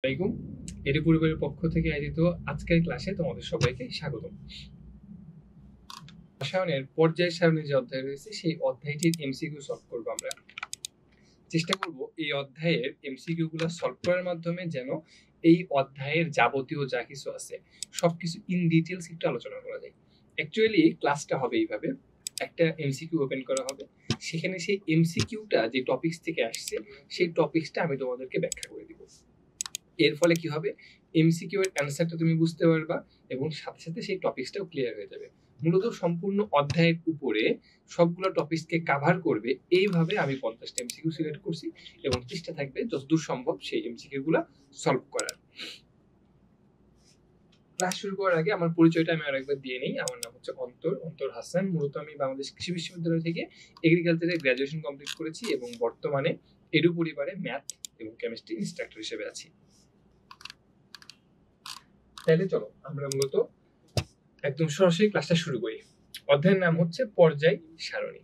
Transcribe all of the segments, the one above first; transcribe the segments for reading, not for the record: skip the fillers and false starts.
আলাইকুম। এডি পরিবারের পক্ষ থেকে আয়োজিত আজকের ক্লাসে তোমাদের সবাইকে স্বাগতম। রসায়নের পর্যায় সারণী যে অধ্যায় রয়েছে সেই অধ্যায়টির এমসিকিউ সলভ করব। আমরা চেষ্টা করব এই অধ্যায়ের এমসিকিউ গুলো সলভ করার মাধ্যমে যেন এই অধ্যায়ের যাবতীয় যা কিছু আছে সবকিছু ইন ডিটেইলস একটু আলোচনা করা যায়। অ্যাকচুয়ালি ক্লাসটা হবে এইভাবে, একটা এমসিকিউ ওপেন করা হবে, সেখানে সেই এমসিকিউটা যে টপিকস থেকে আসছে সেই টপিকসটা আমি তোমাদেরকে ব্যাখ্যা করে দিব। এর ফলে কি হবে, এমসিকিউ এর অ্যানসারটা তুমি বুঝতে পারবা এবং সাথে সাথে সেই টপিকসটাও ক্লিয়ার হয়ে যাবে। মূলত সম্পূর্ণ অধ্যায়ের উপরে সবগুলো টপিকসকে কভার করবে এইভাবে আমি 50টা এমসিকিউ সিলেক্ট করছি এবং চেষ্টা থাকবে যতদূর সম্ভব সেই এমসিকিউ গুলা সলভ করার। ক্লাস শুরু করার আগে আমার পরিচয়টা আমি আরেকবার দিয়ে নেই। আমার নাম হচ্ছে অন্তর হাসান। মূলত আমি বাংলাদেশ কৃষি বিশ্ববিদ্যালয় থেকে এগ্রিকালচারে গ্র্যাজুয়েশন কমপ্লিট করেছি এবং বর্তমানে এডু পরিবারে ম্যাথ এবং কেমিস্ট্রি ইনস্ট্রাক্টর হিসেবে আছি। তাহলে চলো আমরা মূলত একদম সরাসরি ক্লাসটা শুরু করি। অধ্যায়ের নাম হচ্ছে পর্যায় সারণী।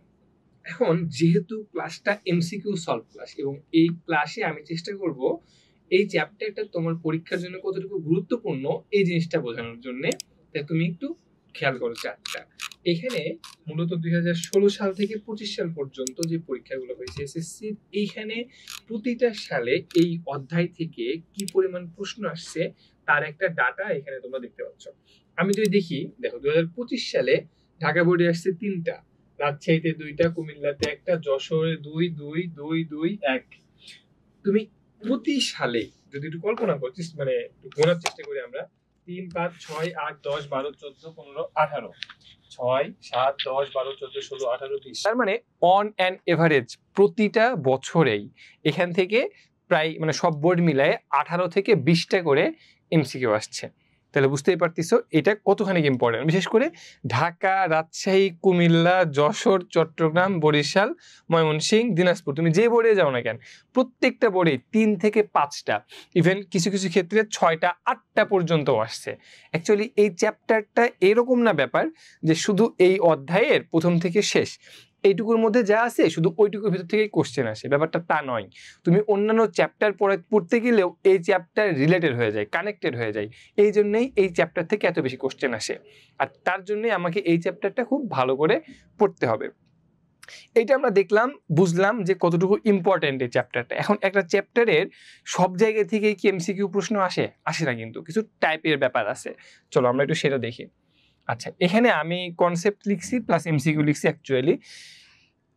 এখন যেহেতু ক্লাসটা এমসিকিউ সলভ ক্লাস এবং এই ক্লাসে আমি চেষ্টা করব এই চ্যাপ্টারটা তোমার পরীক্ষার জন্য কতটুকু গুরুত্বপূর্ণ এই জিনিসটা বোঝানোর জন্য। তাই তুমি একটু খেয়াল করো চারটা। এখানে মূলত 2016 সাল থেকে 25 সাল পর্যন্ত যে পরীক্ষাগুলো হয়েছে এসএসসি, এইখানে প্রতিটা সালে এই অধ্যায় থেকে কি পরিমাণ প্রশ্ন আসছে তার একটা ডাটা এখানে তোমরা দেখতে পাচ্ছ। আমি যদি দেখি, দেখো 2025 সালে ঢাকা বোর্ডে আসছে 3টা, রাজশাহীতে 2টা, কুমিল্লাতে 1টা, যশোরে 2, 2, 2, 2, 1। তুমি প্রতি সালে যদি একটু কল্পনা করছিস, মানে একটু গোনার চেষ্টা করি আমরা, 3, 5, 6, 8, 10, 12, 14, 15, 18, 6, 7, 10, 12, 14, 16, 18, 20। তার মানে অন অ্যান এভারেজ প্রতিটা বছরেই এখান থেকে প্রায় মানে সব বোর্ড মিলায় 18 থেকে 20টা করে এমসিকিউ আসছে। তাহলে বুঝতেই পারতেছো এটা কতখানি ইম্পর্টেন্ট। বিশেষ করে ঢাকা, রাজশাহী, কুমিল্লা, যশোর, চট্টগ্রাম, বরিশাল, ময়মনসিংহ, দিনাজপুর, তুমি যে বোর্ডে যাও না কেন প্রত্যেকটা বোর্ডে 3 থেকে 5টা, ইভেন কিছু কিছু ক্ষেত্রে 6টা 8টা পর্যন্ত আসছে। অ্যাকচুয়ালি এই চ্যাপ্টারটা এরকম না ব্যাপার যে শুধু এই অধ্যায়ের প্রথম থেকে শেষ এইটুকুর মধ্যে যা আছে শুধু ওইটুকুর ভিতর থেকেই কোশ্চেন আসে, ব্যাপারটা তা নয়। তুমি অন্যান্য চ্যাপ্টার পড়তে গেলেও এই চ্যাপ্টার রিলেটেড হয়ে যায়, কানেক্টেড হয়ে যায়। এই জন্যই এই চ্যাপ্টার থেকে এত বেশি কোশ্চেন আসে, আর তার জন্যই আমাকে এই চ্যাপ্টারটা খুব ভালো করে পড়তে হবে। এইটা আমরা দেখলাম, বুঝলাম যে কতটুকু ইম্পর্টেন্ট এই চ্যাপ্টারটা। এখন একটা চ্যাপ্টারের সব জায়গা থেকে কি এমসিকিউ প্রশ্ন আসে না, কিন্তু কিছু টাইপের ব্যাপার আছে। চলো আমরা একটু সেটা দেখি। আচ্ছা, এখানে আমি কনসেপ্ট লিখছি প্লাস এমসিকিউ লিখছি। অ্যাকচুয়ালি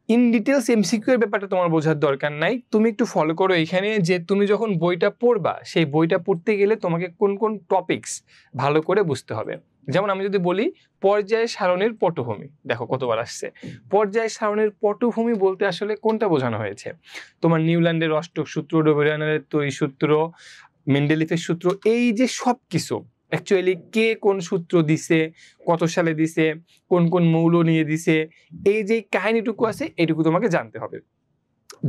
ইন ডিটেলস এমসিকিউ এর ব্যাপারটা তোমার বোঝার দরকার নাই, তুমি একটু ফলো করো এখানে যে তুমি যখন বইটা পড়বা সেই বইটা পড়তে গেলে তোমাকে কোন কোন টপিকস ভালো করে বুঝতে হবে। যেমন আমি যদি বলি পর্যায় সারণীর পটভূমি, দেখো কতবার আসছে। পর্যায় সারণীর পটভূমি বলতে আসলে কোনটা বোঝানো হয়েছে? তোমার নিউল্যান্ডের অষ্টক সূত্র, ডোবেরিয়ানের তড়িৎ সূত্র, মেন্ডেলিফের সূত্র, এই যে সব কিছু অ্যাকচুয়ালি কে কোন সূত্র দিছে, কত সালে দিছে, কোন কোন মৌল নিয়ে দিছে, এই যে কাহিনীটুকু আছে এইটুকু তোমাকে জানতে হবে।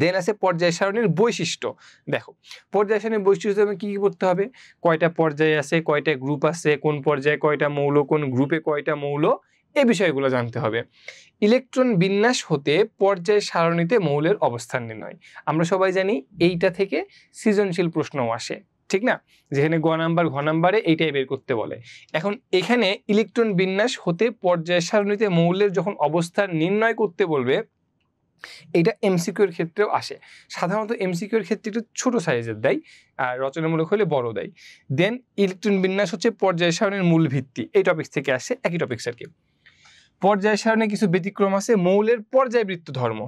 দেন আছে পর্যায় সারণীর বৈশিষ্ট্য। দেখো পর্যায় সারণীর বৈশিষ্ট্য কি কি করতে হবে, কয়টা পর্যায় আছে, কয়টা গ্রুপ আছে, কোন পর্যায়ে কয়টা মৌল, কোন গ্রুপে কয়টা মৌল, এই বিষয়গুলো জানতে হবে। ইলেকট্রন বিন্যাস হতে পর্যায় সারণীতে মৌলের অবস্থান নির্ণয়। আমরা সবাই জানি এইটা থেকে সৃজনশীল প্রশ্নও আসে, ঠিক না? যেখানে ঘ নাম্বারে এইটাই বের করতে বলে। এখন এখানে ইলেকট্রন বিন্যাস হতে পর্যায় সারণীতে মৌলের যখন অবস্থান নির্ণয় করতে বলবে, এটা এমসিকিউ এর ক্ষেত্রেও আসে। সাধারণত এমসিকিউ এর ক্ষেত্রে একটু ছোট সাইজের দেয়, আর রচনামূলক হলে বড় দেয়। দেন ইলেকট্রন বিন্যাস হচ্ছে পর্যায় সারণীর মূল ভিত্তি, এই টপিক্স থেকে আসে, একই টপিক্স আর কি। পর্যায় সারণে কিছু ব্যতিক্রম আছে। মৌলের পর্যায়বৃত্ত ধর্ম,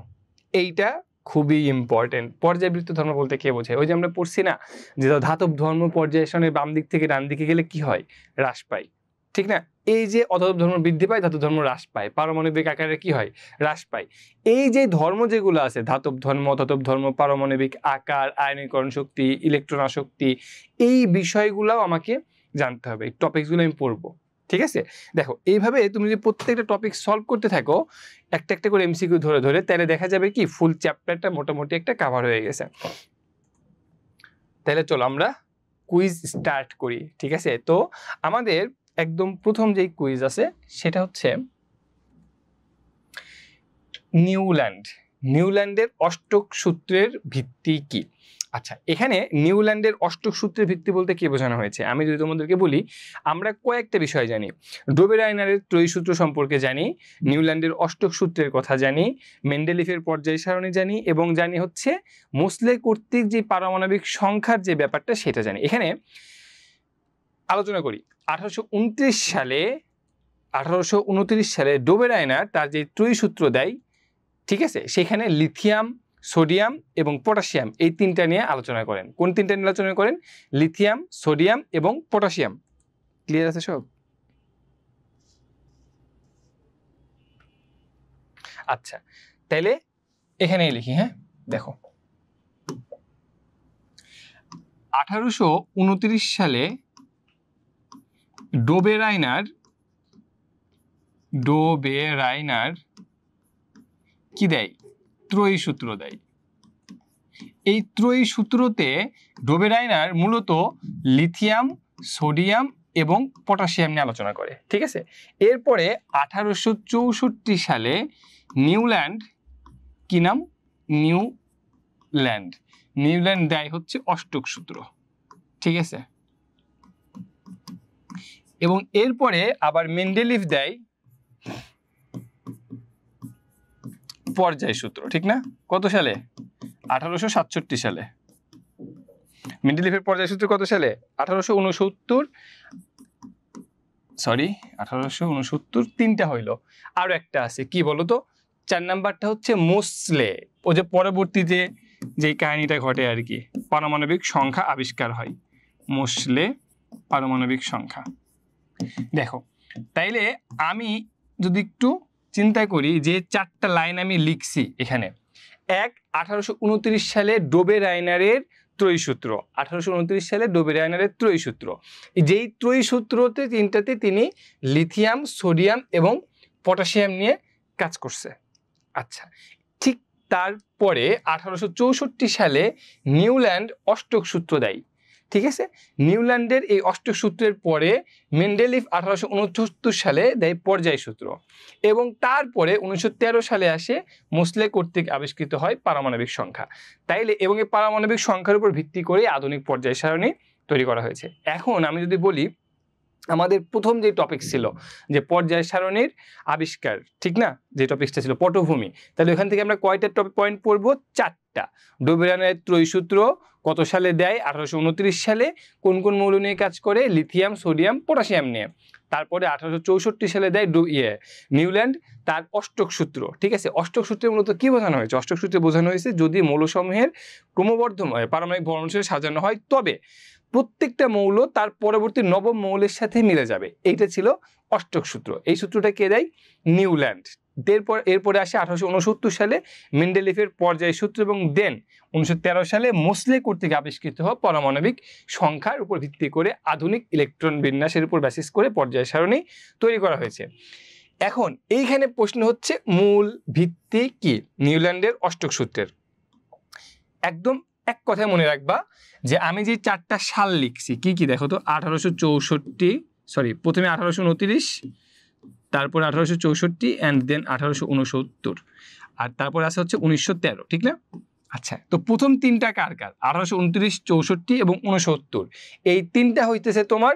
এইটা খুবই ইম্পর্টেন্ট। পর্যায়বৃত্ত ধর্ম বলতে কে বোঝায়? ওই যে আমরা পড়ছি না যে ধাতব ধর্ম পর্যায় সারণীর বাম দিক থেকে ডান দিকে গেলে কি হয়? হ্রাস পায়, ঠিক না? এই যে অধাতব ধর্ম বৃদ্ধি পায়, ধাতব ধর্ম হ্রাস পায়, পারমাণবিক আকারে কি হয়? হ্রাস পায়। এই যে ধর্ম যেগুলো আছে, ধাতব ধর্ম, অধাতব ধর্ম, পারমাণবিক আকার, আয়নীকরণ শক্তি, ইলেকট্রন আসক্তি, এই বিষয়গুলোও আমাকে জানতে হবে। এই টপিকসগুলো আমি পড়বো, ঠিক আছে? দেখো এইভাবে তুমি যদি প্রত্যেকটা টপিক সলভ করতে থাকো একটা একটা করে এমসিকিউ ধরে ধরে, তাহলে দেখা যাবে কি ফুল চ্যাপ্টারটা মোটামুটি একটা কভার হয়ে গেছে। তাহলে চলো আমরা কুইজ স্টার্ট করি, ঠিক আছে? তো আমাদের একদম প্রথম যেই কুইজ আছে সেটা হচ্ছে নিউল্যান্ডের অষ্টক সূত্রের ভিত্তি কি? আচ্ছা, এখানে নিউল্যান্ডের অষ্টক সূত্রের ভিত্তি বলতে কি বোঝানো হয়েছে আমি যদি তোমাদেরকে বলি, আমরা কয়েকটা বিষয় জানি। ডোবেরাইনারের ত্রয়ী সূত্র সম্পর্কে জানি, নিউল্যান্ডের অষ্টক সূত্রের কথা জানি, মেন্ডেলিফের পর্যায় সারণী জানি, এবং জানি হচ্ছে মোসলে কর্তৃক যে পারমাণবিক সংখ্যার যে ব্যাপারটা সেটা জানি। এখানে আলোচনা করি 1829 সালে ডোবেরাইনার তার যে ত্রয়ী সূত্র দেয়, ঠিক আছে, সেখানে লিথিয়াম, সোডিয়াম এবং পটাশিয়াম এই তিনটা নিয়ে আলোচনা করেন। কোন তিনটা নিয়ে আলোচনা করেন? লিথিয়াম, সোডিয়াম এবং পটাশিয়াম। ক্লিয়ার আছে সব? আচ্ছা, তাইলে এখানে লিখি। হ্যাঁ, দেখো 1829 সালে ডোবেরাইনার কি দেয়? ত্রয়ী সূত্র দেয়। এই ত্রয়ী সূত্রতে ডোবেরাইনার মূলত লিথিয়াম, সোডিয়াম এবং পটাশিয়াম নিয়ে আলোচনা করে, ঠিক আছে। এরপরে 1864 সালে নিউল্যান্ড, কি নাম? নিউল্যান্ড দেয় হচ্ছে অষ্টক সূত্র, ঠিক আছে। এবং এরপরে আবার মেন্ডেলিফ দেয় পর্যায় সূত্র, ঠিক না? কত সালে? 1867 সালে। মেন্ডেলিফের পর্যায় সূত্র কত সালে? 1869 তিনটা হইল, আরো একটা আছে, কি বলতো? 4 নাম্বারটা হচ্ছে মোসলে, ও যে পরবর্তীতে যে কাহিনীটা ঘটে আর কি, পারমাণবিক সংখ্যা আবিষ্কার হয়। মোসলে পারমাণবিক সংখ্যা। দেখো, তাইলে আমি যদি একটু চিন্তা করি যে 4টা লাইন আমি লিখছি এখানে, 1829 সালে ডোবেরাইনারের ত্রয়ী সূত্র, 1829 সালে ডোবেরাইনারের ত্রয়ী সূত্র, যেই ত্রয়ী সূত্রতে তিনটাতে তিনি লিথিয়াম, সোডিয়াম এবং পটাশিয়াম নিয়ে কাজ করছে। আচ্ছা, ঠিক তারপরে 1864 সালে নিউল্যান্ড অষ্টক সূত্র দেয়, ঠিক আছে। নিউল্যান্ডের এই অষ্টক সূত্রের পরে মেন্ডেলিফ 1869 সালে দেয় পর্যায় সূত্র, এবং তারপরে 1913 সালে আসে মোসলে কর্তৃক আবিষ্কৃত হয় পারমাণবিক সংখ্যা। তাইলে এবং এই পারমাণবিক সংখ্যার উপর ভিত্তি করে আধুনিক পর্যায় সারণী তৈরি করা হয়েছে। এখন আমি যদি বলি, আমাদের প্রথম যে টপিক ছিল যে পর্যায় সারণীর আবিষ্কার, ঠিক না, যে টপিকটা ছিল পটভূমি, তাহলে ওখান থেকে আমরা কয়টা পয়েন্ট পড়বো? 4টা। ডোবেরাইনারের ত্রয়ী সূত্র কত সালে দেয়? 1829 সালে। কোন কোন মৌল নিয়ে কাজ করে? লিথিয়াম, সোডিয়াম, পটাশিয়াম নিয়ে। তারপরে 1864 সালে দেয় নিউল্যান্ড তার অষ্টক সূত্র, ঠিক আছে। অষ্টক সূত্রে মূলত কি বোঝানো হয়েছে? অষ্টক সূত্রে বোঝানো হয়েছে যদি মৌলসমূহের ক্রমবর্ধমান পারমাণবিক ভর অনুসারে সাজানো হয়, তবে প্রত্যেকটা মৌল তার পরবর্তী নবম মৌলের সাথে মিলে যাবে। এইটা ছিল অষ্টক সূত্র। এই সূত্রটা কে দেয়? নিউল্যান্ড। এরপরে আসে 1869 সালে মেন্ডেলিফের পর্যায় সূত্র, এবং দেন 1913 সালে মোসলে কর্তৃক আবিষ্কৃত হওয়া পারমাণবিক সংখ্যার উপর ভিত্তি করে আধুনিক ইলেকট্রন বিন্যাসের উপর বেসিস করে পর্যায় সারণী তৈরি করা হয়েছে। এখন এইখানে প্রশ্ন হচ্ছে মূল ভিত্তি কি নিউল্যান্ডের অষ্টক সূত্রের? একদম এক কথায় মনে রাখবা যে আমি যে 4টা সাল লিখছি কি কি দেখো তো। 1864, প্রথমে 1829, তারপর 1864 অ্যান্ড দেন 1869, আর তারপর আসা হচ্ছে 1913, ঠিক না? আচ্ছা, তো প্রথম তিনটা কার কার? 1829, 64 এবং 69। এই তিনটা হইতেছে তোমার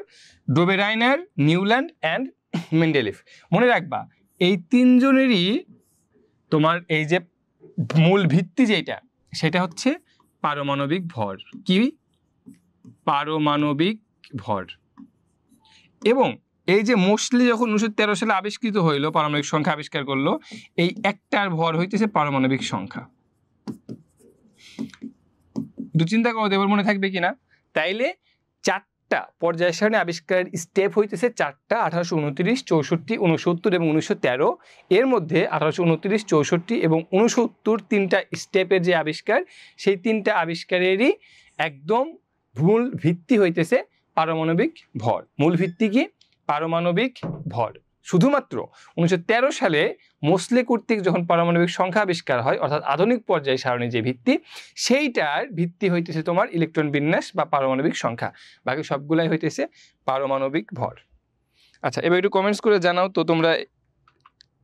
ডোবেরাইনার, নিউল্যান্ড অ্যান্ড মেন্ডেলিফ। মনে রাখবা এই তিনজনেরই তোমার এই যে মূল ভিত্তি যেটা, সেটা হচ্ছে পারমাণবিক ভর। কি? পারমাণবিক ভর। এবং এই যে মোসলে যখন 1913 সালে আবিষ্কৃত হইলো, পারমাণবিক সংখ্যা আবিষ্কার করলো, এই একটার ভর হইতেছে পারমাণবিক সংখ্যা। চিন্তা করো এবার মনে থাকবে কিনা? তাইলে 4টা পর্যায় সারণী আবিষ্কারের স্টেপ হইতেছে 4টা, 1829, 64, 69 এবং 1913। এর মধ্যে 1829, 64 এবং 69 তিনটা স্টেপের যে আবিষ্কার, সেই তিনটা আবিষ্কারেরই একদম মূল ভিত্তি হইতেছে পারমাণবিক ভর। মূল ভিত্তি কি? পারমাণবিক ভর। শুধুমাত্র 1913 সালে মোসলে কর্তৃক যখন পারমাণবিক সংখ্যা আবিষ্কার হয়, অর্থাৎ আধুনিক পর্যায় সারণী যে ভিত্তি, সেইটার ভিত্তি হইতেছে তোমার ইলেকট্রন বিন্যাস বা পারমাণবিক সংখ্যা। বাকি সবগুলাই হইতেছে পারমাণবিক ভর। আচ্ছা, এবার একটু কমেন্টস করে জানাও তো তোমরা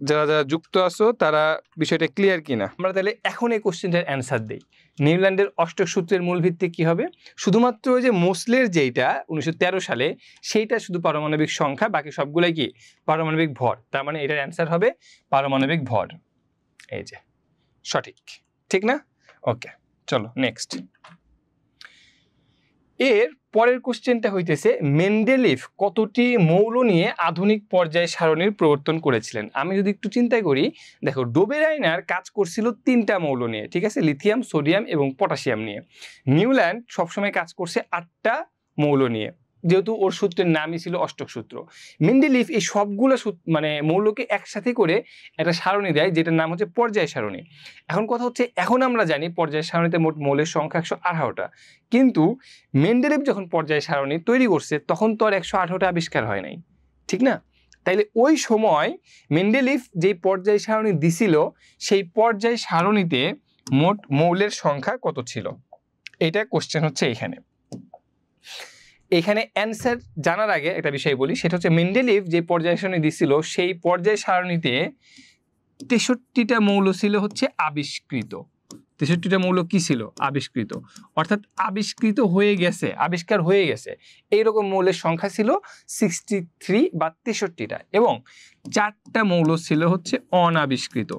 যারা যারা যুক্ত আছো তারা বিষয়টা ক্লিয়ার কিনা। আমরা তাহলে এখন এই কোশ্চেনটার অ্যান্সার দিই। নিউল্যান্ডের অষ্টক সূত্রের মূল ভিত্তি কি হবে? শুধুমাত্র ওই যে মোসলের যেইটা 1913 সালে সেইটা শুধু পারমাণবিক সংখ্যা, বাকি সবগুলাই কি পারমাণবিক ভর। তার মানে এটার অ্যান্সার হবে পারমাণবিক ভর। এই যে সঠিক, ঠিক না? ওকে, চলো নেক্সট। এর পরের কোশ্চেনটা হইতেছে মেন্ডেলিভ কতটি মৌল নিয়ে আধুনিক পর্যায় সারণীর প্রবর্তন করেছিলেন? আমি যদি একটু চিন্তা করি, দেখো ডোবেরাইনার কাজ করছিল 3টা মৌল নিয়ে, ঠিক আছে, লিথিয়াম, সোডিয়াম এবং পটাশিয়াম নিয়ে। নিউল্যান্ড সবসময় কাজ করছে 8টা মৌল নিয়ে, যেহেতু ওর সূত্রের নামই ছিল অষ্টক সূত্র। মেন্ডেলিভ এই সবগুলো মানে মৌলকে একসাথে করে একটা সারণী দেয়, যেটার নাম হচ্ছে পর্যায় সারণী। এখন কথা হচ্ছে, এখন আমরা জানি পর্যায় সারণীতে মোট মৌলের সংখ্যা 118টা, কিন্তু মেন্ডেলিভ যখন পর্যায় সারণী তৈরি করছে তখন তো আর 118টা আবিষ্কার হয় নাই, ঠিক না? তাইলে ওই সময় মেন্ডেলিভ যেই পর্যায় সারণী দিছিল, সেই পর্যায় সারণীতে মোট মৌলের সংখ্যা কত ছিল? এটা কোশ্চেন হচ্ছে এইখানে। এখানে অ্যান্সার জানার আগে একটা বিষয় বলি, সেটা হচ্ছে মেন্ডেলিভ যে পর্যায় সারণী দিছিল, সেই পর্যায় সারণীতে 63টা মৌল ছিল হচ্ছে আবিষ্কৃত। 63টা মৌল কি ছিল? আবিষ্কৃত, অর্থাৎ আবিষ্কৃত হয়ে গেছে, আবিষ্কার হয়ে গেছে, এইরকম মৌলের সংখ্যা ছিল 63 বা 63টা, এবং 4টা মৌল ছিল হচ্ছে অনাবিষ্কৃত।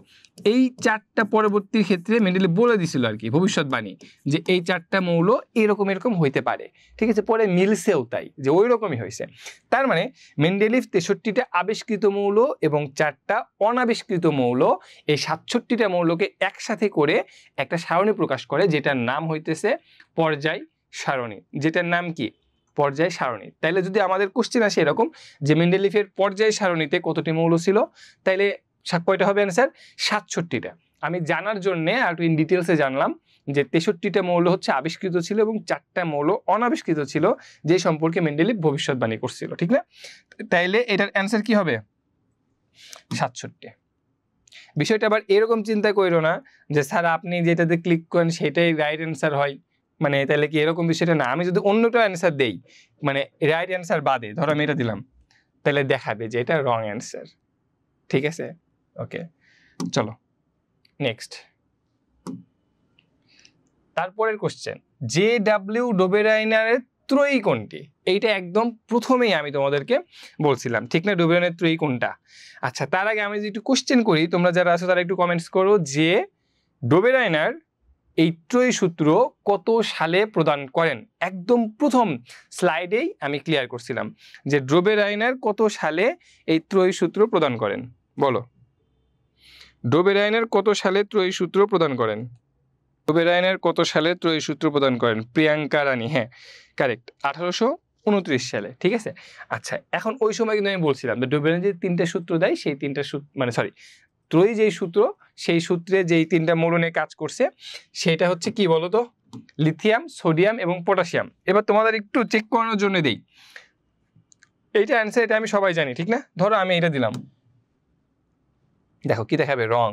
এই 4টা পরবর্তী ক্ষেত্রে মেন্ডেলিভ বলে দিছিল আর কি, ভবিষ্যৎবাণী, যে এই 4টা মৌল এরকম এরকম হইতে পারে, ঠিক আছে, পরে মিলছেও তাই, যে ওই রকমই হয়েছে। তার মানে মেন্ডেলিভ 63টা আবিষ্কৃত মৌল এবং 4টা অনাবিষ্কৃত মৌল, এই 67টা মৌলকে একসাথে করে একটা সারণী প্রকাশ করে, যেটার নাম হইতেছে পর্যায় সারণী। যেটার নাম কি? পর্যায় সারণী। তাইলে যদি আমাদের কোশ্চেন আসে এরকম যে মেন্ডেলিভের পর্যায় সারণীতে কতটি মৌল ছিল, তাইলে কয়টা হবে অ্যান্সার? 67টা। আমি জানার জন্য আর একটু ইন ডিটেলসে জানলাম যে 63টা মৌল হচ্ছে আবিষ্কৃত ছিল এবং 4টা মৌল অনাবিষ্কৃত ছিল, যে সম্পর্কে মেন্ডেলিভ ভবিষ্যৎবাণী করছিল, ঠিক না? তাইলে এটার অ্যান্সার কি হবে? 67। বিষয়টা আবার এরকম চিন্তা কইরো না যে স্যার আপনি যেটাতে ক্লিক করেন সেটাই রাইট অ্যান্সার হয়, মানে তাহলে কি এরকম বিষয়টা না। আমি যদি অন্যটা অ্যান্সার দেই, মানে রাইট অ্যান্সার বাদে, ধরো আমি এটা দিলাম, তাহলে দেখাবে যে এটা রং অ্যান্সার, ঠিক আছে? ওকে, চলো নেক্সট। তারপরের কোশ্চেন, জে.ডব্লিউ. ডোবেরাইনারের ত্রয়ী কোনটি? এইটা একদম প্রথমেই আমি তোমাদেরকে বলছিলাম, ঠিক না? ডোবেরাইনারের ত্রয়ী কোনটা? আচ্ছা, তার আগে আমি যদি একটু কোশ্চেন করি, তোমরা যারা আছো তারা একটু কমেন্টস করো যে ডোবেরাইনার এই ত্রয়ী সূত্র কত সালে প্রদান করেন? একদম প্রথম স্লাইডেই আমি ক্লিয়ার করছিলাম যে ডোবেরাইনার কত সালে এই ত্রয়ী সূত্র প্রদান করেন। বলো, ডোবেরাইনার কত সালে ত্রয়ী সূত্র প্রদান করেন? ডোবেরাইনার কত সালে ত্রয়ী সূত্র প্রদান করেন? প্রিয়াঙ্কা রানী, হ্যাঁ কারেক্ট, 1829 সালে, ঠিক আছে। আচ্ছা, এখন ওই সময় কিন্তু আমি বলছিলাম যে ডোবেরাইনার যে 3টা সূত্র দেয়, সেই 3টা সূত্র মানে ত্রয়ী যেই সূত্র, সেই সূত্রে যেই 3টা মৌল নিয়ে কাজ করছে সেটা হচ্ছে কি বলতো? লিথিয়াম, সোডিয়াম এবং পটাশিয়াম। এবার তোমাদের একটু চেক করানোর জন্য দেই, এইটা অ্যান্সার, এটা আমি সবাই জানি, ঠিক না? ধরো আমি এটা দিলাম, দেখো কি দেখাবে? রং।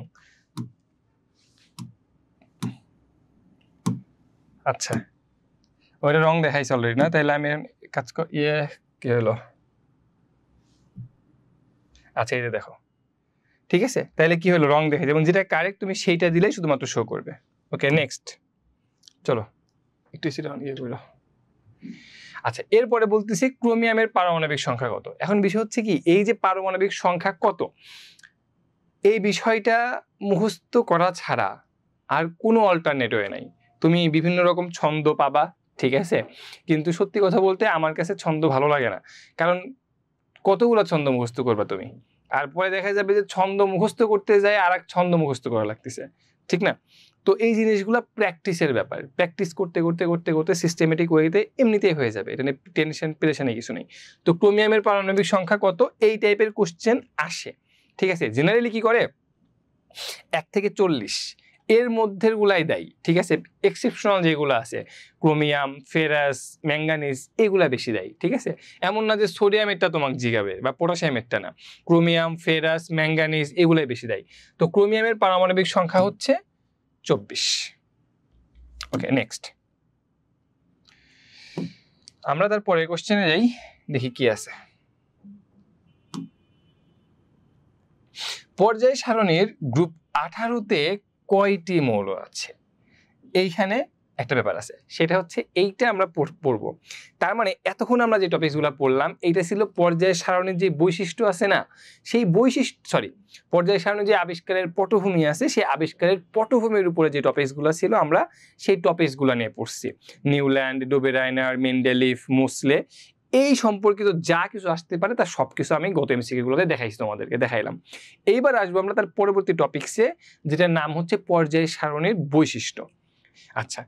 আচ্ছা, ওইটা রং দেখাইছে অলরেডি না? তাহলে আমি কাজ কি হলো? আচ্ছা, এই যে দেখো, ঠিক আছে, তাহলে কি হলো? রং দেখাইছে, এবং যেটা কারেক্ট তুমি সেইটা দিলেই শুধুমাত্র শো করবে। ওকে, নেক্সট চলো একটু সেটা করো। আচ্ছা, এরপরে বলতেছি ক্রোমিয়ামের পারমাণবিক সংখ্যা কত? এখন বিষয় হচ্ছে কি, এই যে পারমাণবিক সংখ্যা কত, এই বিষয়টা মুখস্থ করা ছাড়া আর কোনো অল্টারনেট ওয়ে নাই। তুমি বিভিন্ন রকম ছন্দ পাবা, ঠিক আছে, কিন্তু সত্যি কথা বলতে আমার কাছে ছন্দ ভালো লাগে না, কারণ কতগুলো ছন্দ মুখস্থ করবা তুমি, আর পরে দেখা যাবে যে ছন্দ মুখস্থ করতে যায় আর এক ছন্দ মুখস্থ করা লাগতেছে, ঠিক না? তো এই জিনিসগুলো প্র্যাকটিসের ব্যাপার, প্র্যাকটিস করতে করতে করতে করতে সিস্টেমেটিক ওয়েতে এমনিতেই হয়ে যাবে, এটা নিয়ে টেনশন পেরেশানি কিছু নেই। তো ক্রোমিয়ামের পারমাণবিক সংখ্যা কত? এই টাইপের কোশ্চেন আসে, ঠিক আছে। জেনারেলি কি করে, 1 থেকে 40 এর মধ্যের গুলাই দেয়, ঠিক আছে। এক্সেপশনাল যেগুলো আছে, ক্রোমিয়াম, ফেরাস, ম্যাঙ্গানিজ, এগুলা বেশি দেয়, ঠিক আছে। এমন না যে সোডিয়ামেরটা তোমাকে জিগাবে বা পটাশিয়ামেরটা না, ক্রোমিয়াম, ফেরাস, ম্যাঙ্গানিজ এগুলাই বেশি দেয়। তো ক্রোমিয়ামের পারমাণবিক সংখ্যা হচ্ছে 24। ওকে, নেক্সট আমরা তার পরের কোশ্চেনে যাই, দেখি কি আছে। পর্যায় সারণীর গ্রুপ 18-তে কয়টি মৌল আছে? এইখানে একটা ব্যাপার আছে, সেটা হচ্ছে এইটা আমরা পড়বো। তার মানে এতক্ষণ আমরা যে টপিকসগুলো পড়লাম এইটা ছিল পর্যায় সারণীর যে বৈশিষ্ট্য আছে না, সেই পর্যায় সারণীর যে আবিষ্কারের পটভূমি আছে, সেই আবিষ্কারের পটভূমির উপরে যে টপিকসগুলো ছিল আমরা সেই টপিকসগুলো নিয়ে পড়ছি। নিউল্যান্ড, ডোবেরাইনার, মেন্ডেলিফ, মোসলে, এই সম্পর্কিত যা কিছু আসতে পারে তার সবকিছু আমি গত এমসিকিউগুলোতে দেখাইছি, তোমাদেরকে দেখাইলাম। এইবার আসবো আমরা তার পরবর্তী টপিকসে, যেটার নাম হচ্ছে পর্যায় সারণীর বৈশিষ্ট্য। আচ্ছা,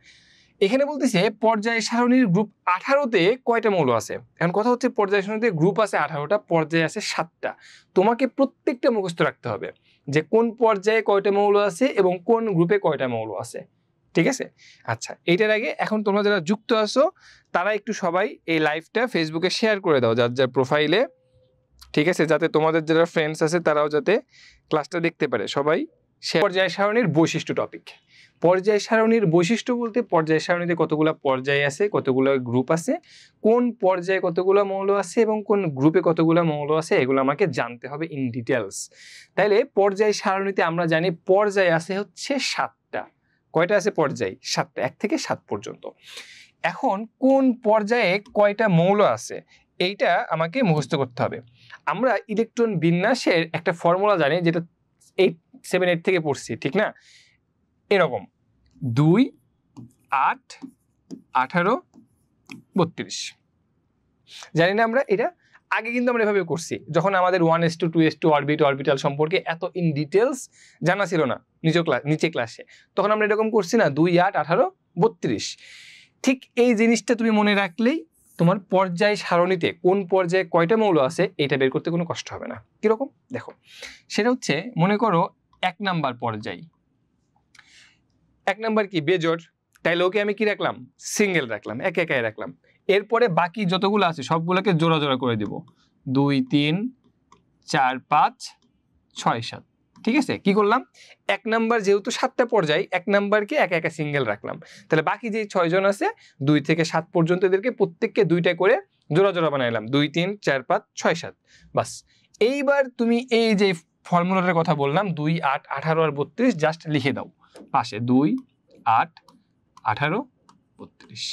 এখানে বলতেছে পর্যায় সারণীর গ্রুপ 18-তে কয়টা মৌল আছে। এখন কথা হচ্ছে পর্যায় সারণীতে গ্রুপ আছে 18টা, পর্যায় আছে 7টা। তোমাকে প্রত্যেকটা মুখস্থ রাখতে হবে যে কোন পর্যায়ে কয়টা মৌল আছে এবং কোন গ্রুপে কয়টা মৌল আছে, ঠিক আছে? আচ্ছা, এইটার আগে এখন তোমরা যারা যুক্ত আছো তারা একটু সবাই এই লাইভটা ফেসবুকে শেয়ার করে দাও যার যার প্রোফাইলে, ঠিক আছে? যাতে তোমাদের যারা ফ্রেন্ডস আছে তারাও যাতে ক্লাসটা দেখতে পারে। সবাই পর্যায় সারণীর বৈশিষ্ট্য টপিক। পর্যায় সারণীর বৈশিষ্ট্য বলতে পর্যায় সারণীতে কতগুলো পর্যায় আছে, কতগুলো গ্রুপ আছে, কোন পর্যায়ে কতগুলো মৌল আছে এবং কোন গ্রুপে কতগুলো মৌল আছে, এগুলো আমাকে জানতে হবে ইন ডিটেলস। তাইলে পর্যায় সারণীতে আমরা জানি পর্যায় আছে হচ্ছে 7টা। কয়টা আছে পর্যায়? 7টা, 1 থেকে 7 পর্যন্ত। এখন কোন পর্যায়ে কয়টা মৌল আছে এইটা আমাকে মুখস্থ করতে হবে। আমরা ইলেকট্রন বিন্যাসের একটা ফর্মুলা জানি, যেটা 7-8 থেকে পড়ছি, ঠিক না? এরকম 2, 8, 18, 32 জানি না আমরা। এটা আগে কিন্তু আমরা এভাবে করছি যখন আমাদের 1s2 2s2 অরবিটাল সম্পর্কে এত ইন ডিটেলস জানা ছিল না নিচে ক্লাসে, তখন আমরা এরকম করছি না, 2, 8, 18, 32। ঠিক এই জিনিসটা তুমি মনে রাখলেই তোমার পর্যায় সারণীতে কোন পর্যায়ে কয়টা মৌল আছে এটা বের করতে কোনো কষ্ট হবে না। কিরকম দেখো, সেটা হচ্ছে মনে করো 1 নাম্বার পর্যায়। 1 নাম্বার কি? বেজোড়, তাইলে ওকে আমি কি রাখলাম? সিঙ্গেল রাখলাম, একাই রাখলাম। এরপরে বাকি যতগুলো আছে সবগুলোকে জোড়া জোড়া করে দিব, 2, 3, 4, 5, 6, 7। ঠিক আছে, কি করলাম? 1 নাম্বার যেহেতু 7টা পর্যায়, 1 নাম্বারকে একা সিঙ্গেল রাখলাম। তাহলে বাকি যে 6 জন আছে 2 থেকে 7 পর্যন্ত এদেরকে প্রত্যেককে 2টা করে জোড়া জোড়া বানাইলাম, 2, 3, 4, 5, 6, 7। বাস, এইবার তুমি এই যে ফর্মুলাটার কথা বললাম 2, 8, 18 আর 32 জাস্ট লিখে দাও পাশে, 2, 8, 18, 32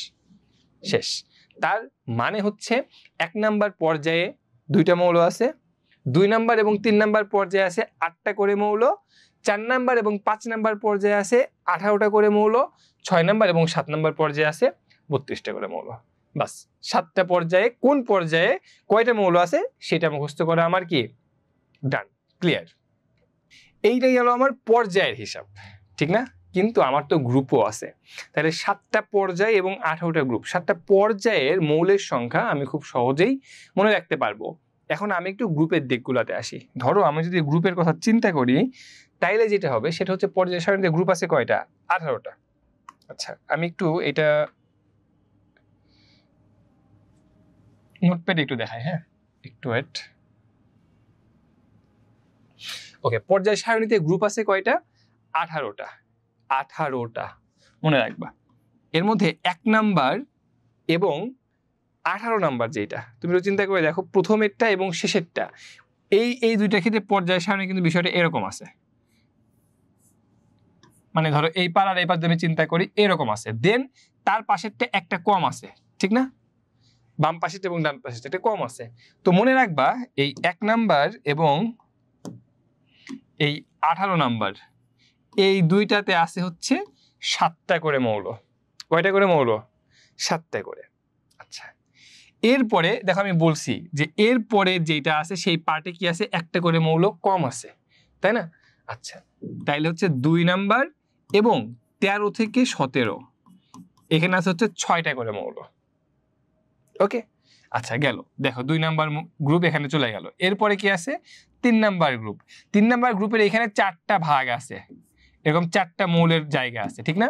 শেষ। তার মানে হচ্ছে 1 নাম্বার পর্যায়ে 2টা মৌল আছে, 2 নাম্বার এবং 3 নাম্বার পর্যায়ে আছে 8টা করে মৌল, 4 নাম্বার এবং 5 নাম্বার পর্যায়ে আছে 18টা করে মৌল, 6 নাম্বার এবং 7 নাম্বার পর্যায়ে আছে 32টা করে মৌল। বাস, 7টা পর্যায়ে কোন পর্যায়ে কয়টা মৌল আছে সেটা মুখস্থ করা আমার কি ডান, ক্লিয়ার। এইটাই হলো আমার পর্যায়ের হিসাব, ঠিক না? কিন্তু আমার তো গ্রুপও আছে, তাহলে 7টা পর্যায় এবং 18টা গ্রুপ, 7টা পর্যায়ের মৌলের সংখ্যা আমি খুব সহজেই মনে রাখতে পারবো। এখন আমি একটু গ্রুপের দিকগুলোতে আসি। ধরো আমি যদি গ্রুপের কথা চিন্তা করি তাইলে যেটা হবে সেটা হচ্ছে পর্যায় সারণীতে গ্রুপ আছে কয়টা? 18টা। আচ্ছা, আমি একটু এটা নোটপ্যাডে একটু দেখাই, হ্যাঁ একটু ওয়েট। ওকে, পর্যায় সারণীতে গ্রুপ আছে কয়টা? 18টা। 18টা মনে রাখবা। এর মধ্যে 1 নাম্বার এবং 18 নাম্বার যেটা, তুমি চিন্তা করে দেখো প্রথমেরটা এবং শেষেরটা, এই দুইটা ক্ষেত্রে পর্যায় সারণী কিন্তু বিষয়টা এরকম আছে। মানে ধরো এই পার আর এই পার আমি চিন্তা করি এরকম আছে, দেন তার পাশেরটা একটা কম আছে, ঠিক না? বাম পাশেরটা এবং ডান পাশেরটা একটা কম আছে। তো মনে রাখবা এই 1 নাম্বার এবং এই 18 নাম্বার এই দুইটাতে আছে হচ্ছে 7টা করে মৌল। কয়টা করে মৌল? 7টা করে। আচ্ছা, এরপরে দেখো আমি বলছি যে এরপরে যেটা আছে সেই পার্টে কি আছে? একটা করে মৌল কম আছে, তাই না? আচ্ছা, তাইলে হচ্ছে 2 নাম্বার এবং 13 থেকে 17 এখানে আছে হচ্ছে 6টা করে মৌল। ওকে, আচ্ছা গেল। দেখো 2 নাম্বার গ্রুপ এখানে চলে গেল। এরপরে কি আছে? 3 নাম্বার গ্রুপ। 3 নাম্বার গ্রুপের এখানে 4টা ভাগ আছে, এরকম 4টা মৌলের জায়গা আছে, ঠিক না?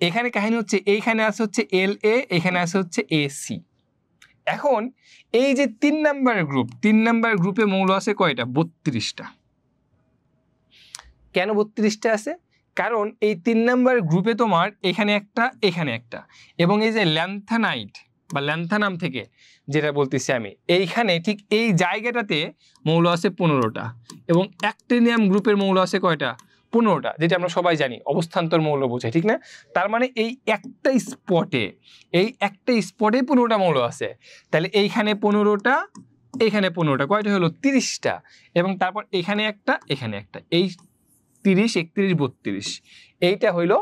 এখানে কাহিনী হচ্ছে এইখানে আছে হচ্ছে LA, এখানে আছে হচ্ছে AC। এখন এই যে 3 নাম্বার গ্রুপ, 3 নাম্বার গ্রুপে মৌল আছে কয়টা? 32টা। কেন 32টা আছে? কারণ এই 3 নাম্বার গ্রুপে তোমার এখানে একটা এবং এই যে ল্যান্থানাইট বা ল্যান্থানাম থেকে যেটা বলতেছি আমি, এইখানে ঠিক এই জায়গাটাতে মৌল আছে 15টা এবং অ্যাক্টিনিয়াম গ্রুপের মৌল আছে কয়টা? 15টা, যেটা আমরা সবাই জানি অবস্থান্তর মৌল বোঝায়, ঠিক না? তার মানে এই একটা স্পটে 15টা মৌল আছে। তাহলে এইখানে 15টা, এখানে 15টা, কয়টা হলো? 30টা। এবং তারপর এখানে একটা, এখানে একটা, এই 30, 31, 32, এইটা হইলো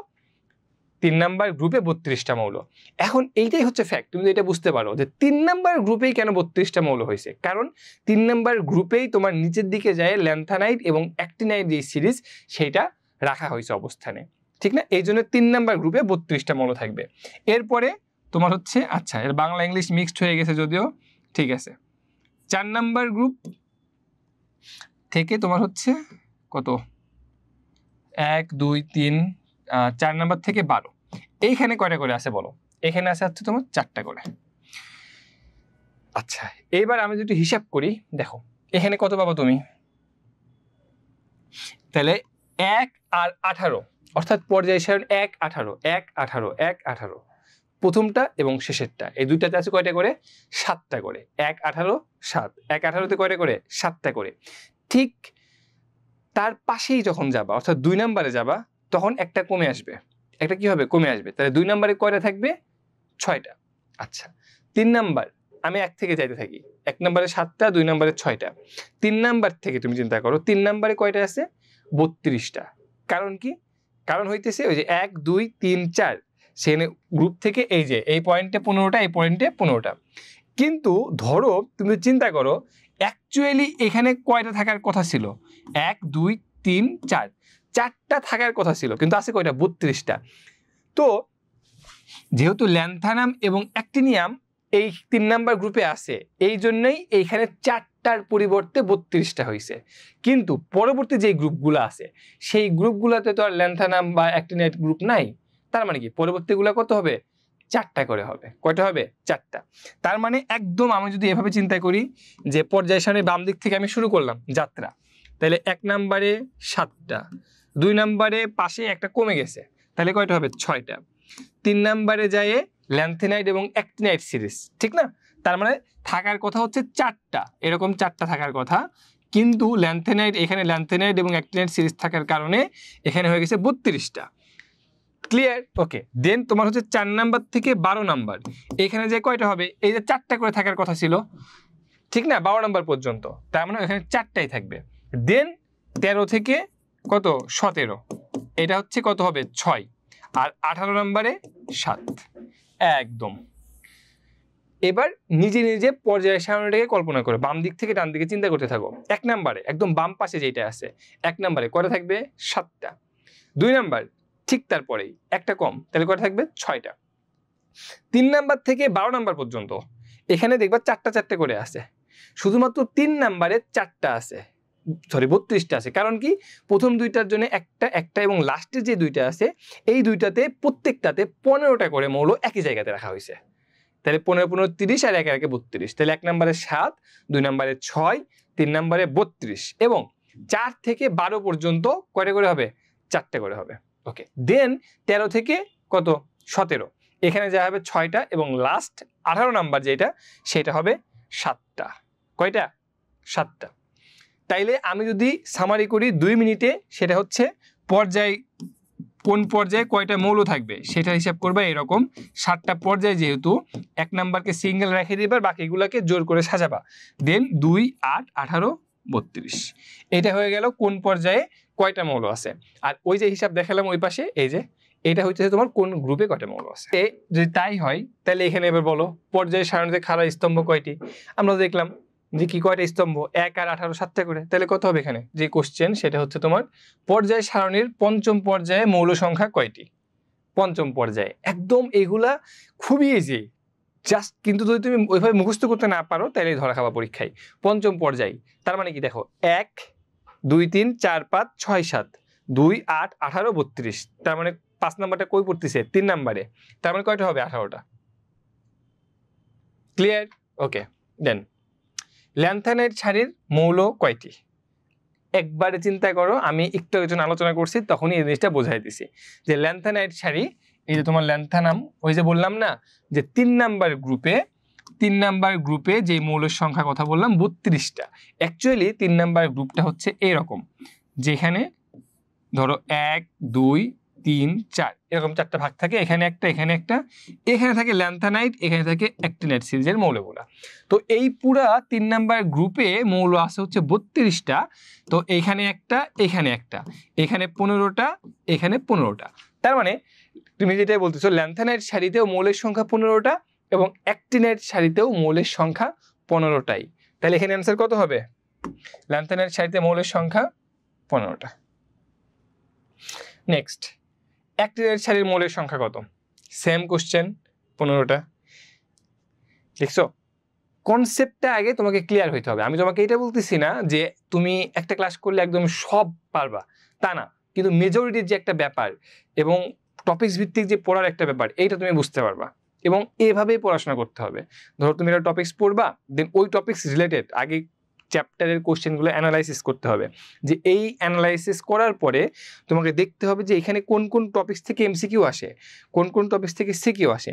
3 নাম্বার গ্রুপে 32টা মৌল। এখন এইটাই হচ্ছে ফ্যাক্ট, তুমি এটা বুঝতে পারো যে 3 নাম্বার গ্রুপেই কেন 32টা মৌল হয়েছে। কারণ 3 নাম্বার গ্রুপেই তোমার নিচের দিকে যায় ল্যান্থানাইড এবং অ্যাক্টিনাইড যে সিরিজ সেইটা রাখা হয়েছে অবস্থানে, ঠিক না? এই জন্য 3 নাম্বার গ্রুপে 32টা মৌল থাকবে। এরপরে তোমার হচ্ছে, আচ্ছা এর বাংলা ইংলিশ মিক্সড হয়ে গেছে যদিও, ঠিক আছে। 4 নাম্বার গ্রুপ থেকে তোমার হচ্ছে কত? 1 2 3 4 নাম্বার থেকে 12, এইখানে কয়টা করে আছে বলো? এখানে আছে হচ্ছে তোমার 4টা করে। আচ্ছা এইবার আমি যদি হিসাব করি, দেখো এখানে কত পাবো তুমি? তাহলে 1 আর 18, অর্থাৎ পর্যায় সারণ 1 18 1 18 1 18, প্রথমটা এবং শেষেরটা, এই দুইটাতে আছে কয়টা করে? 7টা করে। 1 18 7, 1 18তে কয়টা করে? 7টা করে। ঠিক তার পাশেই যখন যাবা, অর্থাৎ 2 নম্বরে যাবা, তখন একটা কমে আসবে, একটা কি হবে? কমে আসবে। তাহলে 2 নম্বরে কয়টা থাকবে? 6টা। আচ্ছা 3 নাম্বার, আমি 1 থেকে যাইতে থাকি, 1 নম্বরে 7টা, 2 নম্বরে 6টা। 3 নাম্বার থেকে তুমি চিন্তা করো, 3 নাম্বারে কয়টা আছে? 32টা। কারণ কি? কারণ হইতেছে ওই যে 1 2 3 4, সেখানে গ্রুপ থেকে এই যে এই পয়েন্টে 15টা, এই পয়েন্টে 15টা। কিন্তু ধরো তুমি চিন্তা করো, অ্যাকচুয়ালি এখানে কয়টা থাকার কথা ছিল? 1 2 3 4, 4টা থাকার কথা ছিল, কিন্তু আছে কয়টা? 32টা। তো যেহেতু ল্যান্থানাম এবং অ্যাক্টিনিয়াম এই 3 নাম্বার গ্রুপে আছে, এই জন্যই এইখানে 4টার পরিবর্তে 32টা হয়েছে। কিন্তু পরবর্তী যে গ্রুপগুলো আছে, সেই গ্রুপগুলোতে তো আর ল্যান্থানাম বা অ্যাক্টিনাইট গ্রুপ নাই। তার মানে কি পরবর্তীগুলো কত হবে? 4টা করে হবে। কয়টা হবে? 4টা। তার মানে একদম আমি যদি এভাবে চিন্তা করি যে পর্যায় সারণীর বাম দিক থেকে আমি শুরু করলাম যাত্রা, তাহলে 1 নম্বরে 7টা, 2 নম্বরে পাশে একটা কমে গেছে, তাহলে কয়টা হবে? 6টা। 3 নম্বরে যায় ল্যান্থেনাইড এবং অ্যাক্টিনাইড সিরিজ, ঠিক না? তার মানে থাকার কথা হচ্ছে 4টা, এরকম 4টা থাকার কথা, কিন্তু ল্যান্থেনাইড, এখানে ল্যান্থেনাইড এবং অ্যাক্টিনাইড সিরিজ থাকার কারণে এখানে হয়ে গেছে 32টা। ক্লিয়ার? ওকে। দেন তোমার হচ্ছে 4 নাম্বার থেকে 12 নাম্বার, এখানে যে কয়টা হবে? এই যে 4টা করে থাকার কথা ছিল, ঠিক না? 12 নাম্বার পর্যন্ত, তার মানে এখানে 4টাই থাকবে। দেন 13 থেকে কত? 17, এটা হচ্ছে কত হবে? 6, আর 18 নম্বরে 7। একদম। এবার নিজে নিজে পর্যায় সারণীটাকে কল্পনা করো, বাম দিক থেকে ডান দিকে চিন্তা করতে থাকো। 1 নম্বরে একদম বাম পাশে যেটা আছে, 1 নম্বরে কয়টা থাকবে? 7টা। 2 নাম্বার ঠিক তারপরেই একটা কম, তাহলে কয়টা থাকবে? 6টা। 3 নাম্বার থেকে 12 নাম্বার পর্যন্ত এখানে দেখবা 4টা করে আছে, শুধুমাত্র 3 নাম্বারে 4টা আছে, সরি 32টা আছে। কারণ কি? প্রথম দুইটার জন্য একটা এবং লাস্টের যে দুইটা আছে, এই দুইটাতে প্রত্যেকটাতে 15টা করে মৌল একই জায়গাতে রাখা হয়েছে। তাহলে 15 15 30 আর 1 1 32। তাহলে 1 নম্বরে 7, 2 নম্বরে 6, 3 নম্বরে 32 এবং 4 থেকে 12 পর্যন্ত কয়টা করে হবে? 4টা করে হবে। ওকে। দেন 13 থেকে কত? 17, এখানে যা হবে 6টা এবং লাস্ট 18 নাম্বার যেটা, সেটা হবে 7টা। কয়টা? 7টা। তাইলে আমি যদি সামারি করি 2 মিনিটে, সেটা হচ্ছে পর্যায়, কোন পর্যায়ে কয়টা মৌল থাকবে সেটা হিসাব করবে এরকম। 7টা পর্যায়ে, যেহেতু 1 নাম্বারকে সিঙ্গেল রেখে দিবা, বাকিগুলোকে জোর করে সাজাবা। দেন 2 8 18 32, এটা হয়ে গেল কোন পর্যায়ে কয়টা মৌল আছে। আর ওই যে হিসাব দেখালাম ওই পাশে, এই যে এটা হচ্ছে তোমার কোন গ্রুপে কয়টা মৌল আছে। যদি তাই হয় তাহলে এখানে এবার বলো পর্যায় সারণীতে খাড়া স্তম্ভ কয়টি? আমরা দেখলাম যে কি কয়টা স্তম্ভ? 1 আর 18 7টা করে। তাহলে কত হবে এখানে? যে কোশ্চেন সেটা হচ্ছে তোমার পর্যায় সারণীর পঞ্চম পর্যায়ে মৌল সংখ্যা কয়টি? পঞ্চম পর্যায়ে। একদম এগুলা খুবই ইজি, জাস্ট কিন্তু যদি তুমি ওইভাবে মুখস্থ করতে না পারো তাহলে ধরা খাওয়া পরীক্ষায়। পঞ্চম পর্যায় তার মানে কি? দেখো 1 2 3 4 5 6 7, 2 8 18 32, তার মানে 5 নাম্বারটা কই পড়তেছে? 3 নাম্বারে, তার মানে কয়টা হবে? 18টা। ক্লিয়ার? ওকে। দেন ল্যান্থানাইড সারির মৌল কয়টি? একবারে চিন্তা করো, আমি একটু আলোচনা করছি তখনই এই জিনিসটা বোঝাই দিছি যে ল্যান্থানাইড সারি এই যে তোমার ল্যান্থানাম, ওই যে বললাম না যে 3 নাম্বার গ্রুপে যে মৌলের সংখ্যা কথা বললাম 32টা। অ্যাকচুয়ালি 3 নাম্বার গ্রুপটা হচ্ছে এরকম, যেখানে ধরো 1 2 3 4 এরকম 4টা ভাগ থাকে, এখানে একটা, এখানে একটা, এখানে থাকে ল্যান্থানাইট, এখানে থাকে অ্যাক্টিনাইট সিরিজের মৌলগুলা। তো এই পুরা 3 নাম্বার গ্রুপে মৌল আছে হচ্ছে 32টা। তো এখানে একটা, এখানে একটা, এখানে 15টা, এখানে 15টা। তার মানে তুমি যেটা বলতেছো ল্যান্থানাইট সারিতেও মৌলের সংখ্যা 15টা এবং অ্যাক্টিনাইট সারিতেও মৌলের সংখ্যা 15টাই। তাহলে এখানে অ্যান্সার কত হবে? ল্যান্থানাইট সারিতে মৌলের সংখ্যা 15টা। নেক্সট, অ্যাক্টিনাইট সারির মৌলের সংখ্যা কত? সেম কোশ্চেন, 15টা। দেখছো, কনসেপ্টটা আগে তোমাকে ক্লিয়ার হইতে হবে। আমি তোমাকে এটা বলতেছি না যে তুমি একটা ক্লাস করলে একদম সব পারবা, তা না, কিন্তু মেজরিটির যে একটা ব্যাপার এবং টপিকস ভিত্তিক যে পড়ার একটা ব্যাপার, এইটা তুমি বুঝতে পারবা এবং এভাবেই পড়াশোনা করতে হবে। ধরো তুমি একটা টপিকস পড়বা, দেন ওই টপিকস রিলেটেড আগে চ্যাপ্টারের কোশ্চেনগুলো অ্যানালাইসিস করতে হবে। যে এই অ্যানালাইসিস করার পরে তোমাকে দেখতে হবে যে এখানে কোন কোন টপিকস থেকে এমসিকিউ আসে, কোন কোন টপিকস থেকে সিকিউ আসে।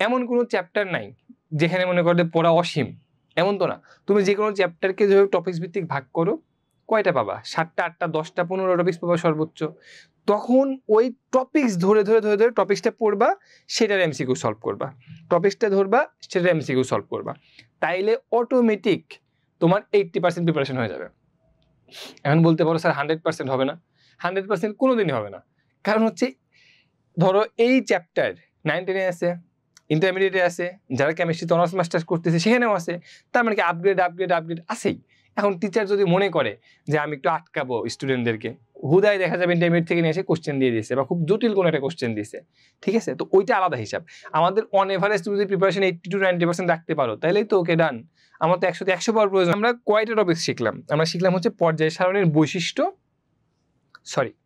এমন কোনো চ্যাপ্টার নাই যেখানে মনে করলে পড়া অসীম, এমন তো না। তুমি যে কোনো চ্যাপ্টারকে যেভাবে টপিকস ভিত্তিক ভাগ করো, কয়টা পাবা? 7টা 8টা 10টা 15 টপিকস পাবা সর্বোচ্চ। তখন ওই টপিকস ধরে ধরে ধরে ধরে টপিকসটা পড়বা, সেটার এমসিকিউ সলভ করবা, টপিকসটা ধরবা, সেটার এমসিকিউ সলভ করবা। তাইলে অটোমেটিক তোমার 80% প্রিপারেশন হয়ে যাবে। এখন বলতে পারো স্যার 100% হবে না। 100% কোনোদিনই হবে না। কারণ হচ্ছে ধরো এই চ্যাপ্টার 9 10 আছে, ইন্টারমিডিয়েটে আছে, যারা কেমিস্ট্রিতে অনার্স মাস্টার্স করতেছে সেখানেও আছে। তার মানে কি আপগ্রেড আছেই। এখন টিচার যদি মনে করে যে আমি একটু আটকাবো স্টুডেন্টদেরকে, হুদায় দেখা যাবে ইন্টারমিডিয়েট থেকে নিয়ে এসে কোশ্চেন দিয়ে দিয়েছে বা খুব জটিল কোনো একটা কোশ্চেন দিয়েছে, ঠিক আছে? তো ওইটা আলাদা হিসাব। আমাদের অন এভারেজ তুমি যদি প্রিপারেশন 80 to 90% রাখতে পারো, তাহলেই তো ওকে ডান। আমার তো 100 তে 100 পাওয়ার প্রয়োজন। আমরা কয়টা টপিক শিখলাম? আমরা শিখলাম হচ্ছে পর্যায় সারণীর বৈশিষ্ট্য,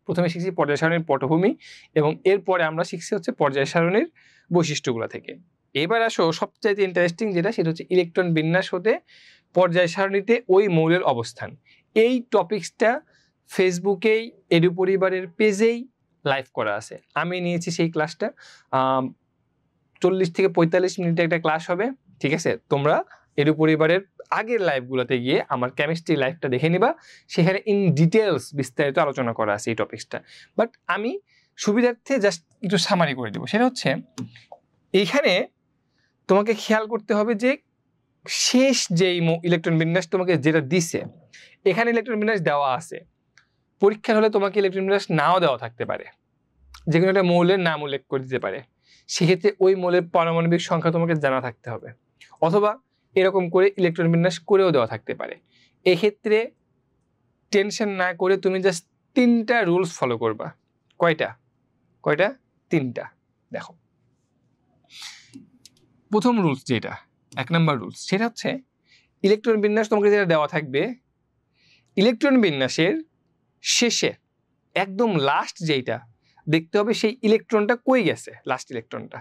প্রথমে শিখছি পর্যায় সারণীর পটভূমি এবং এরপরে আমরা শিখছি হচ্ছে পর্যায় সারণীর বৈশিষ্ট্যগুলো থেকে। এবার আসো সবচাইতে ইন্টারেস্টিং যেটা, সেটা হচ্ছে ইলেকট্রন বিন্যাস হতে পর্যায় সারণীতে ওই মৌলের অবস্থান। এই টপিকসটা ফেসবুকেই এডু পরিবারের পেজেই লাইভ করা আছে। আমি নিয়েছি সেই ক্লাসটা, 40 থেকে 45 মিনিটের একটা ক্লাস হবে, ঠিক আছে? তোমরা এডু পরিবারের আগের লাইভগুলোতে গিয়ে আমার কেমিস্ট্রি লাইভটা দেখে নিবা, সেখানে ইন ডিটেলস বিস্তারিত আলোচনা করা আছে এই টপিকসটা। বাট আমি সুবিধার্থে জাস্ট একটু সামারি করে দেবো। সেটা হচ্ছে এইখানে তোমাকে খেয়াল করতে হবে যে শেষ যেই ইলেকট্রন বিন্যাস তোমাকে যেটা দিছে, এখানে ইলেকট্রন বিন্যাস দেওয়া আছে। পরীক্ষার হলে তোমাকে ইলেকট্রন বিন্যাস নাও দেওয়া থাকতে পারে, যে কোনো একটা মৌলের নাম উল্লেখ করে দিতে পারে। সেক্ষেত্রে ওই মৌলের পারমাণবিক সংখ্যা তোমাকে জানা থাকতে হবে, অথবা এরকম করে ইলেকট্রন বিন্যাস করেও দেওয়া থাকতে পারে। এক্ষেত্রে টেনশন না করে তুমি জাস্ট 3টা রুলস ফলো করবা। কয়টা? 3টা। দেখো, প্রথম রুলস যেটা, 1 নম্বর রুলস, সেটা হচ্ছে ইলেকট্রন বিন্যাস তোমাকে যেটা দেওয়া থাকবে, ইলেকট্রন বিন্যাসের শেষে একদম লাস্ট যেটা দেখতে হবে সেই ইলেকট্রনটা কই গেছে। লাস্ট ইলেকট্রনটা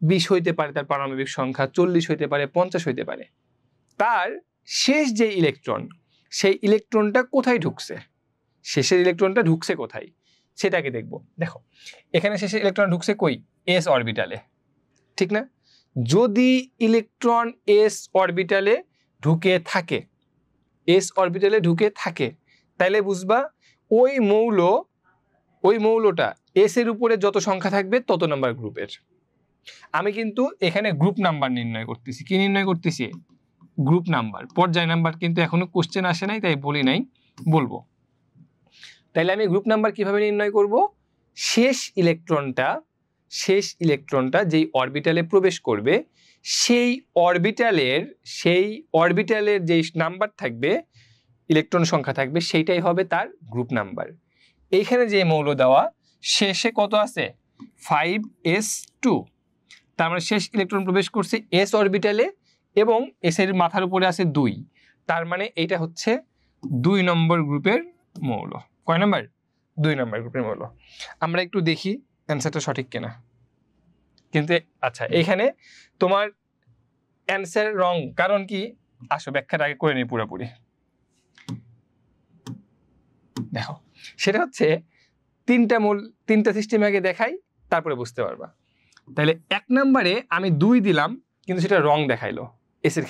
20 হইতে পারে, তার পারমাণবিক সংখ্যা 40 হইতে পারে, 50 হইতে পারে। তার শেষ যে ইলেকট্রন, সেই ইলেকট্রনটা কোথায় ঢুকছে, শেষের ইলেকট্রনটা ঢুকছে কোথায় সেটাকে দেখব। দেখো, এখানে শেষের ইলেকট্রন ঢুকছে কই? এস অরবিটালে, ঠিক না? যদি ইলেকট্রন এস অরবিটালে ঢুকে থাকে, তাহলে বুঝবা ওই মৌলটা এস এর উপরে যত সংখ্যা থাকবে তত নাম্বার গ্রুপের। আমি কিন্তু এখানে গ্রুপ নাম্বার নির্ণয় করতেছি। কি নির্ণয় করতেছি? Group number. পর্যায় নাম্বার কিন্তু এখনো কোশ্চেন আসে নাই, তাই বলি নাই, বলবো। তাইলে আমি গ্রুপ নাম্বার কিভাবে নির্ণয় করব? শেষ ইলেকট্রনটা যেই অরবিটালে প্রবেশ করবে, সেই অরবিটালের যেই নাম্বার থাকবে, ইলেকট্রন সংখ্যা থাকবে, সেইটাই হবে তার গ্রুপ নাম্বার। এইখানে যে মৌল দেওয়া শেষে কত আছে? 5s2। তার মানে শেষ ইলেকট্রন প্রবেশ করছে এস অরবিটালে এবং এস এর মাথার উপরে আছে 2। তার মানে এইটা হচ্ছে 2 নম্বর গ্রুপের মৌল। কয় নাম্বার? 2 নম্বর গ্রুপের মৌল। আমরা একটু দেখি অ্যান্সারটা সঠিক কিনা। কিন্তু আচ্ছা, এখানে তোমার অ্যান্সার রং, কারণ কি? আসো ব্যাখ্যাটা আগে করে নিই পুরোপুরি। দেখো, সেটা হচ্ছে তিনটা সিস্টেম আগে দেখাই, তারপরে বুঝতে পারবা। তাহলে 1 নম্বরে আমি 2 দিলাম, কিন্তু সেটা রং দেখাইলো এস এর